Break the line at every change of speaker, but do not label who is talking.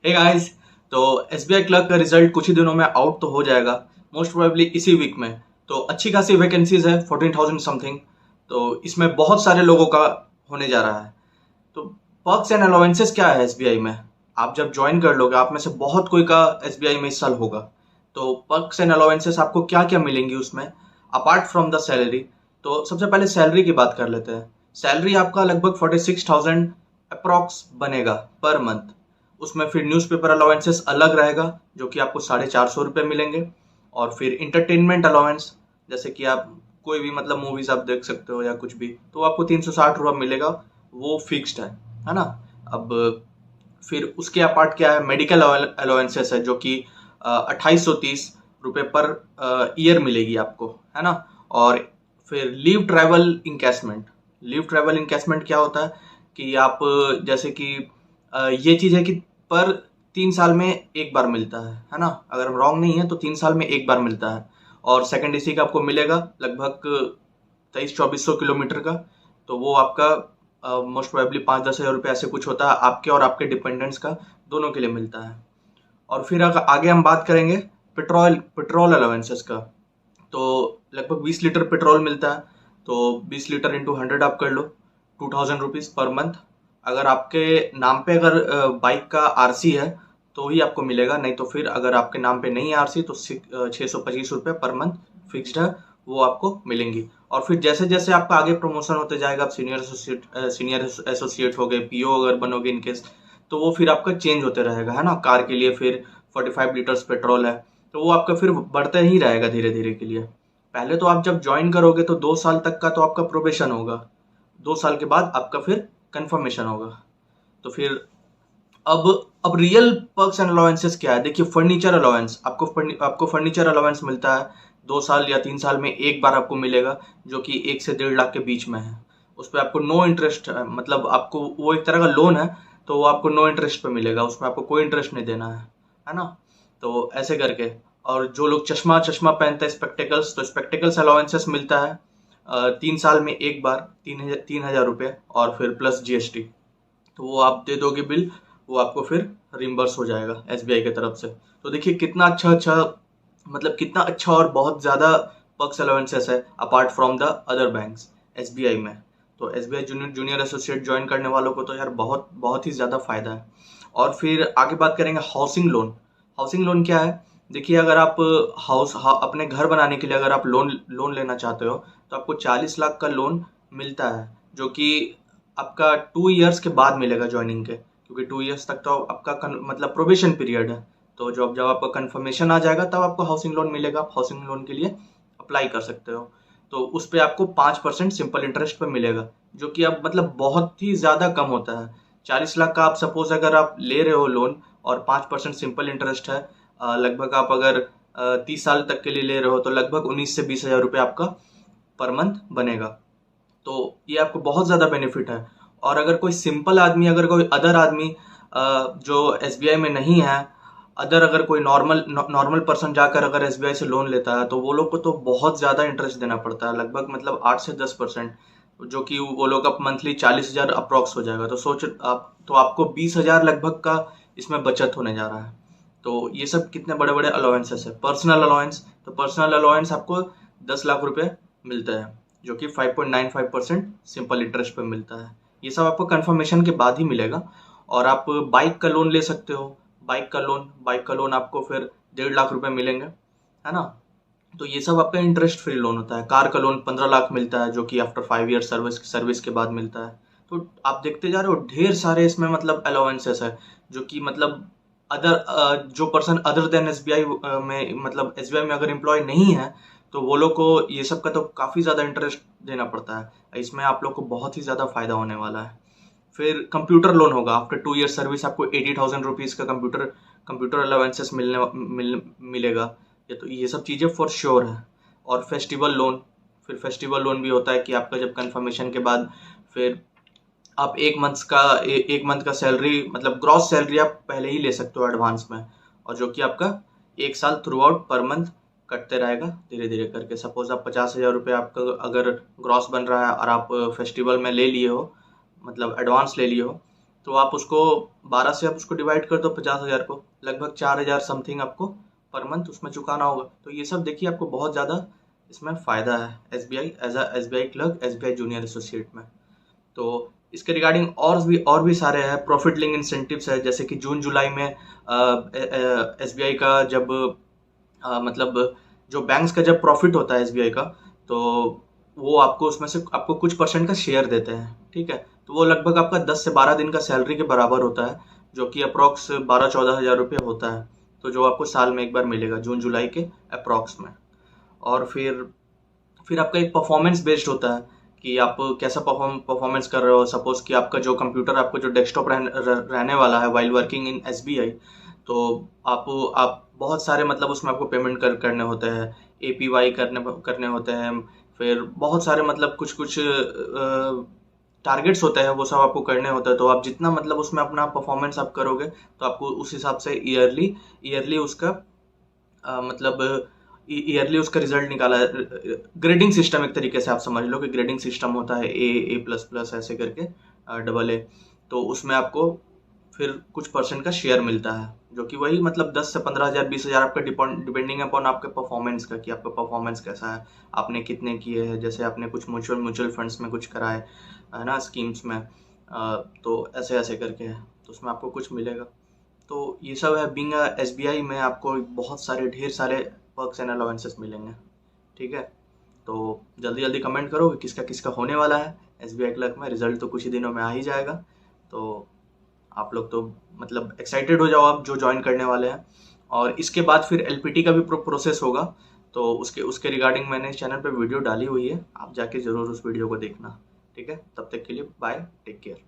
हे guys. तो SBI clerk का result कुछ ही दिनों में आउट तो हो जाएगा, मोस्ट प्रोबेबली इसी वीक में। तो अच्छी खासी वैकेंसीज है, 14,000 समथिंग। तो इसमें बहुत सारे लोगों का होने जा रहा है। तो पर्क्स एंड अलाउंसेस क्या है एसबीआई में? आप जब ज्वाइन कर लोगे, आप में से बहुत कोई का एसबीआई में इस साल होगा। तो पर्क्स एंड अलाउंसेस आपको क्या क्या मिलेंगी उसमें, अपार्ट फ्रॉम द सैलरी? तो सबसे पहले सैलरी की बात कर लेते हैं। सैलरी आपका लगभग 46,000 अप्रॉक्स बनेगा पर मंथ। उसमें फिर न्यूज़पेपर अलाउंसेस अलग रहेगा, जो कि आपको 450 रुपये मिलेंगे। और फिर इंटरटेनमेंट अलाउंस, जैसे कि आप कोई भी मतलब मूवीज आप देख सकते हो या कुछ भी, तो आपको 360 रुपये मिलेगा। वो फिक्स्ड है ना। अब फिर उसके अपार्ट क्या है, मेडिकल अलाउंसेस है, जो कि 2830 रुपये पर ईयर मिलेगी आपको, है ना। और फिर लीव ट्रैवल इंकेसमेंट। लीव ट्रैवल इंकेसमेंट क्या होता है कि आप जैसे कि ये चीज़ है कि पर 3 साल में एक बार मिलता है ना। अगर हम रॉन्ग नहीं है तो 3 साल में एक बार मिलता है। और सेकंड एसी का आपको मिलेगा लगभग 2300-2400 किलोमीटर का। तो वो आपका मोस्ट प्रोबेबली 5-10 हज़ार रुपये ऐसे कुछ होता है, आपके और आपके डिपेंडेंट्स का दोनों के लिए मिलता है। और फिर अगर आगे हम बात करेंगे पेट्रोल पेट्रोल अलाउंसेस का, तो लगभग 20 लीटर पेट्रोल मिलता है। तो 20 लीटर इंटू 100 आप कर लो, 2,000 रुपीज़ पर मंथ। अगर आपके नाम पे अगर बाइक का आरसी है तो ही आपको मिलेगा, नहीं तो फिर अगर आपके नाम पे नहीं है आरसी तो 625 रुपये पर मंथ फिक्स्ड है, वो आपको मिलेंगी। और फिर जैसे जैसे आपका आगे प्रमोशन होते जाएगा, आप सीनियर एसोसिएट हो गए, पीओ अगर बनोगे इनकेस, तो वो फिर आपका चेंज होते रहेगा, है ना। कार के लिए फिर 45 लीटर्स पेट्रोल है, तो वो आपका फिर बढ़ते ही रहेगा धीरे धीरे के लिए। पहले तो आप जब ज्वाइन करोगे तो 2 साल तक का तो आपका प्रोबेशन होगा। 2 साल के बाद आपका फिर कंफर्मेशन होगा। तो फिर अब अब रियल पर्क्स एंड अलाउंसेस क्या है, देखिए। फर्नीचर अलाउंस, आपको फर्नीचर अलाउंस मिलता है। 2 साल या 3 साल में एक बार आपको मिलेगा, जो कि 1 से 1.5 लाख के बीच में है। उस पर आपको नो इंटरेस्ट, मतलब आपको वो एक तरह का लोन है, तो वो आपको नो इंटरेस्ट पे मिलेगा, उसमें आपको कोई इंटरेस्ट नहीं देना है ना। तो ऐसे करके। और जो लोग चश्मा चश्मा पहनते हैं, स्पेक्टिकल्स, तो स्पेक्टिकल्स अलाउंसेस मिलता है 3 साल में एक बार, 3,000 रुपये, और फिर प्लस जीएसटी। तो वो आप दे दोगे बिल, वो आपको फिर रिम्बर्स हो जाएगा एसबीआई की तरफ से। तो देखिए कितना अच्छा अच्छा, मतलब कितना अच्छा और बहुत ज़्यादा पर्क्स अलाउंसेस है apart from the other banks SBI में। तो SBI junior junior associate join करने वालों को तो यार बहुत बहुत ही ज़्यादा फायदा है। और फिर आगे बात करेंगे हाउसिंग लोन। हाउसिंग लोन क्या है? देखिए, अगर आप अपने घर बनाने के लिए अगर आप लोन लोन लेना चाहते हो, तो आपको 40 लाख का लोन मिलता है, जो कि आपका 2 इयर्स के बाद मिलेगा ज्वाइनिंग के, क्योंकि 2 इयर्स तक तो आपका मतलब प्रोबेशन पीरियड है। तो जब जब आपका कंफर्मेशन आ जाएगा तब आपको हाउसिंग लोन मिलेगा, आप हाउसिंग लोन के लिए अप्लाई कर सकते हो। तो उस पे आपको 5% सिंपल इंटरेस्ट पे मिलेगा, जो कि अब मतलब बहुत ही ज़्यादा कम होता है। 40 लाख का आप सपोज अगर आप ले रहे हो लोन, और 5% सिंपल इंटरेस्ट है, लगभग आप अगर 30 साल तक के लिए ले रहे हो, तो लगभग 19 से 20 हज़ार रुपये आपका पर मंथ बनेगा। तो ये आपको बहुत ज़्यादा बेनिफिट है। और अगर कोई सिंपल आदमी, अगर कोई अदर आदमी जो एसबीआई में नहीं है, अदर अगर कोई नॉर्मल नॉर्मल पर्सन जाकर अगर एसबीआई से लोन लेता है, तो वो लोग को तो बहुत ज़्यादा इंटरेस्ट देना पड़ता है, लगभग मतलब 8 से 10%, जो कि वो लोग का मंथली 40 हज़ार अप्रॉक्स हो जाएगा। तो सोच आप, तो आपको 20 हज़ार लगभग का इसमें बचत होने जा रहा है। तो ये सब कितने बड़े बड़े अलाउंसेस है। पर्सनल अलाउंस, तो पर्सनल अलाउंस आपको 10 लाख रुपए मिलता है, जो कि 5.95% सिंपल इंटरेस्ट पे मिलता है। ये सब आपको कंफर्मेशन के बाद ही मिलेगा। और आप बाइक का लोन ले सकते हो। बाइक का लोन आपको फिर 1.5 लाख रुपए मिलेंगे, है ना। तो ये सब आपका इंटरेस्ट फ्री लोन होता है। कार का लोन 15 लाख मिलता है, जो कि आफ्टर 5 ईयर सर्विस के बाद मिलता है। तो आप देखते जा रहे हो ढेर सारे इसमें मतलब अलाउंसेस है, जो कि मतलब जो पर्सन अदर देन एसबीआई में, मतलब एसबीआई में अगर एम्प्लॉय नहीं है, तो वो लोग को ये सब का तो काफ़ी ज़्यादा इंटरेस्ट देना पड़ता है। इसमें आप लोग को बहुत ही ज़्यादा फायदा होने वाला है। फिर कंप्यूटर लोन होगा, आफ्टर 2 ईयर सर्विस आपको 80,000 रुपीज़ का कंप्यूटर अलाउंसेस मिलेगा। ये सब चीज़ें फॉर श्योर है। और फेस्टिवल लोन भी होता है कि आपका जब कंफर्मेशन के बाद फिर आप एक मंथ का सैलरी, मतलब ग्रॉस सैलरी आप पहले ही ले सकते हो एडवांस में, और जो कि आपका 1 साल थ्रू आउट पर मंथ कटते रहेगा धीरे धीरे करके। सपोज आप 50,000 रुपये आपका अगर ग्रॉस बन रहा है और आप फेस्टिवल में ले लिए हो, मतलब एडवांस ले लिए हो, तो आप उसको 12 से आप उसको डिवाइड कर दो 50,000 को, लगभग 4,000 समथिंग आपको पर मंथ उसमें चुकाना होगा। तो ये सब देखिए आपको बहुत ज़्यादा इसमें फ़ायदा है SBI as a SBI clerk, SBI junior associate में। तो इसके रिगार्डिंग और भी सारे हैं, प्रॉफिट लिंक इंसेंटिव्स है, जैसे कि जून जुलाई में SBI का जब मतलब जो बैंक्स का जब प्रॉफिट होता है SBI का, तो वो आपको उसमें से आपको कुछ परसेंट का शेयर देते हैं, ठीक है। तो वो लगभग आपका 10 से 12 दिन का सैलरी के बराबर होता है, जो कि अप्रॉक्स 12-14 हज़ार रुपये होता है। तो जो आपको साल में एक बार मिलेगा जून जुलाई के अप्रॉक्स में। और फिर आपका एक परफॉर्मेंस बेस्ड होता है कि आप कैसा परफॉर्मेंस कर रहे हो। सपोज कि आपका जो कंप्यूटर, आपका जो डेस्कटॉप रहने वाला है वाइल वर्किंग इन SBI, तो आप बहुत सारे मतलब उसमें आपको पेमेंट करने होते हैं, APY करने होते हैं, फिर बहुत सारे मतलब कुछ कुछ टारगेट्स होते हैं, वो सब आपको करने होते हैं। तो आप जितना मतलब उसमें अपना परफॉर्मेंस आप करोगे, तो आपको उस हिसाब से ईयरली उसका मतलब ईयरली उसका रिजल्ट निकाला। ग्रेडिंग सिस्टम एक तरीके से आप समझ लो कि ग्रेडिंग सिस्टम होता है, A++ ऐसे करके AA। तो उसमें आपको फिर कुछ परसेंट का शेयर मिलता है, जो कि वही मतलब 10 से 15,000 20,000 आपका डिपेंडिंग अपॉन आपके परफॉर्मेंस का, कि आपका परफॉर्मेंस कैसा है, आपने कितने किए हैं। जैसे आपने कुछ म्यूचुअल फंड्स में कुछ कराए है ना, स्कीम्स में, तो ऐसे ऐसे करके है, तो उसमें आपको कुछ मिलेगा। तो ये सब है, बीइंग SBI में आपको बहुत सारे ढेर सारे पर्क्स एंड अलाउंसेस मिलेंगे, ठीक है। तो जल्दी जल्दी कमेंट करो कि किसका किसका होने वाला है SBI क्लर्क में। रिजल्ट तो कुछ ही दिनों में आ ही जाएगा, तो आप लोग तो मतलब एक्साइटेड हो जाओ आप जो ज्वाइन करने वाले हैं। और इसके बाद फिर LPT का भी प्रोसेस होगा, तो उसके उसके रिगार्डिंग मैंने चैनल पे वीडियो डाली हुई है, आप जाके ज़रूर उस वीडियो को देखना, ठीक है। तब तक के लिए बाय, टेक केयर।